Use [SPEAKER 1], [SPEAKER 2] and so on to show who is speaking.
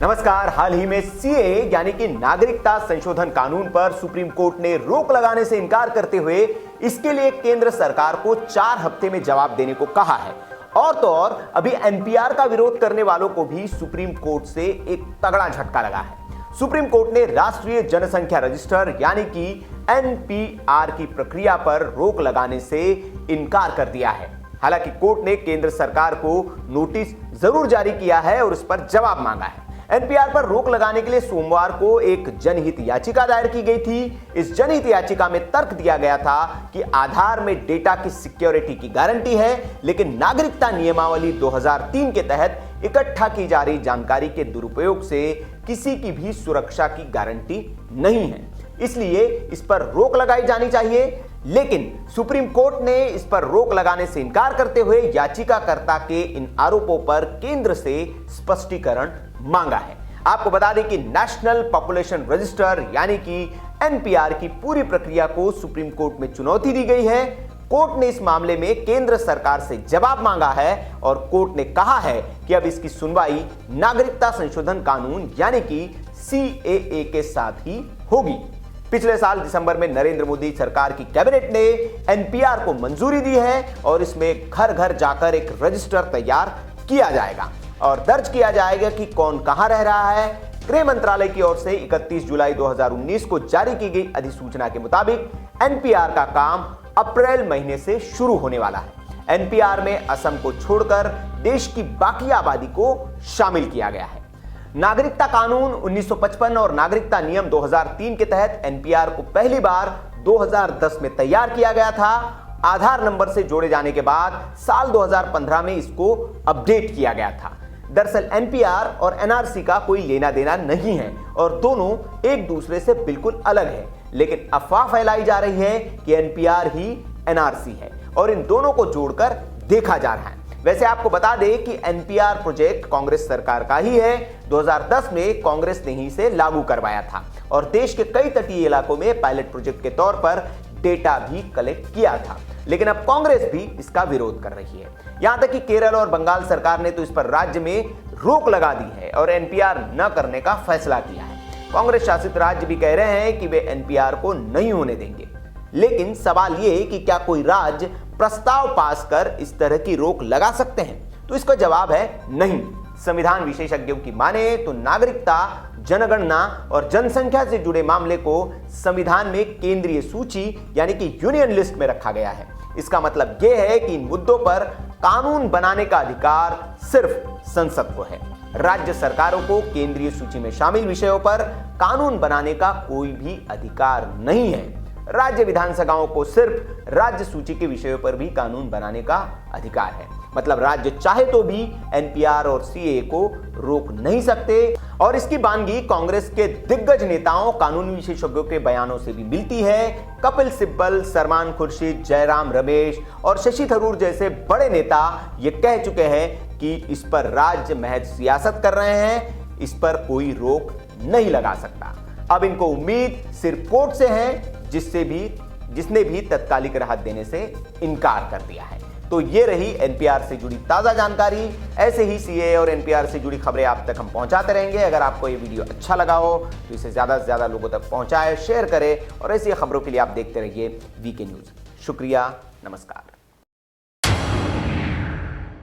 [SPEAKER 1] नमस्कार। हाल ही में सीए यानी कि नागरिकता संशोधन कानून पर सुप्रीम कोर्ट ने रोक लगाने से इनकार करते हुए इसके लिए केंद्र सरकार को 4 हफ्ते में जवाब देने को कहा है। और तो और अभी एनपीआर का विरोध करने वालों को भी सुप्रीम कोर्ट से एक तगड़ा झटका लगा है। सुप्रीम कोर्ट ने राष्ट्रीय जनसंख्या रजिस्टर यानी कि एनपीआर की प्रक्रिया पर रोक लगाने से इनकार कर दिया है। हालांकि कोर्ट ने केंद्र सरकार को नोटिस जरूर जारी किया है और उस पर जवाब मांगा है। एनपीआर पर रोक लगाने के लिए सोमवार को एक जनहित याचिका दायर की गई थी। इस जनहित याचिका में तर्क दिया गया था कि आधार में डेटा की सिक्योरिटी की गारंटी है, लेकिन नागरिकता नियमावली 2003 के तहत इकट्ठा की जा रही जानकारी के दुरुपयोग से किसी की भी सुरक्षा की गारंटी नहीं है, इसलिए इस पर रोक लगाई जानी चाहिए। लेकिन सुप्रीम कोर्ट ने इस पर रोक लगाने से इनकार करते हुए याचिकाकर्ता के इन आरोपों पर केंद्र से स्पष्टीकरण मांगा है। आपको बता दें कि नेशनल पॉपुलेशन रजिस्टर यानी कि एनपीआर की पूरी प्रक्रिया को सुप्रीम कोर्ट में चुनौती दी गई है। कोर्ट ने इस मामले में केंद्र सरकार से जवाब मांगा है और कोर्ट ने कहा है कि अब इसकी सुनवाई नागरिकता संशोधन कानून यानी कि सीएए के साथ ही होगी। पिछले साल दिसंबर में नरेंद्र मोदी सरकार की कैबिनेट ने एनपीआर को मंजूरी दी है और इसमें घर घर जाकर एक रजिस्टर तैयार किया जाएगा और दर्ज किया जाएगा कि कौन कहां रह रहा है। गृह मंत्रालय की ओर से 31 जुलाई 2019 को जारी की गई अधिसूचना के मुताबिक एनपीआर का काम अप्रैल महीने से शुरू होने वाला है। एनपीआर में असम को छोड़कर देश की बाकी आबादी को शामिल किया गया है। नागरिकता कानून 1955 और नागरिकता नियम 2003 के तहत एनपीआर को पहली बार 2010 में तैयार किया गया था। आधार नंबर से जोड़े जाने के बाद साल 2015 में इसको अपडेट किया गया था। दरअसल एनपीआर और एनआरसी का कोई लेना देना नहीं है और दोनों एक दूसरे से बिल्कुल अलग है, लेकिन अफवाह फैलाई जा रही है कि एनपीआर ही एनआरसी है और इन दोनों को जोड़कर देखा जा रहा है। वैसे आपको बता दें कि एनपीआर प्रोजेक्ट कांग्रेस सरकार का ही है। 2010 में कांग्रेस ने ही इसे लागू करवाया था और देश के कई तटीय इलाकों में पायलट प्रोजेक्ट के तौर पर डेटा भी कलेक्ट किया था, लेकिन अब कांग्रेस भी इसका विरोध कर रही है। यहां तक कि केरल और बंगाल सरकार ने तो इस पर राज्य में रोक लगा दी है और एनपीआर न करने का फैसला किया है। कांग्रेस शासित राज्य भी कह रहे हैं कि वे एनपीआर को नहीं होने देंगे। लेकिन सवाल यह कि क्या कोई राज्य प्रस्ताव पास कर इस तरह की रोक लगा सकते हैं? तो इसका जवाब है नहीं। संविधान विशेषज्ञों की माने तो नागरिकता, जनगणना और जनसंख्या से जुड़े मामले को संविधान में केंद्रीय सूची यानी कि यूनियन लिस्ट में रखा गया है। इसका मतलब यह है कि इन मुद्दों पर कानून बनाने का अधिकार सिर्फ संसद को है। राज्य सरकारों को केंद्रीय सूची में शामिल विषयों पर कानून बनाने का कोई भी अधिकार नहीं है। राज्य विधानसभाओं को सिर्फ राज्य सूची के विषयों पर भी कानून बनाने का अधिकार है। मतलब राज्य चाहे तो भी एनपीआर और सीए को रोक नहीं सकते। और इसकी बानगी कांग्रेस के दिग्गज नेताओं, कानूनी विशेषज्ञों के बयानों से भी मिलती है। कपिल सिब्बल, सलमान खुर्शीद, जयराम रमेश और शशि थरूर जैसे बड़े नेता ये कह चुके हैं कि इस पर राज्य महज सियासत कर रहे हैं, इस पर कोई रोक नहीं लगा सकता। अब इनको उम्मीद सिर्फ कोर्ट से है, जिसने भी तत्कालिक राहत देने से इनकार कर दिया है। तो ये रही एनपीआर से जुड़ी ताजा जानकारी। ऐसे ही सीए और एनपीआर से जुड़ी खबरें आप तक हम पहुंचाते रहेंगे। अगर आपको ये वीडियो अच्छा लगा हो तो इसे ज्यादा से ज्यादा लोगों तक पहुंचाएं, शेयर करें और ऐसी खबरों के लिए आप देखते रहिए वीके न्यूज। शुक्रिया, नमस्कार।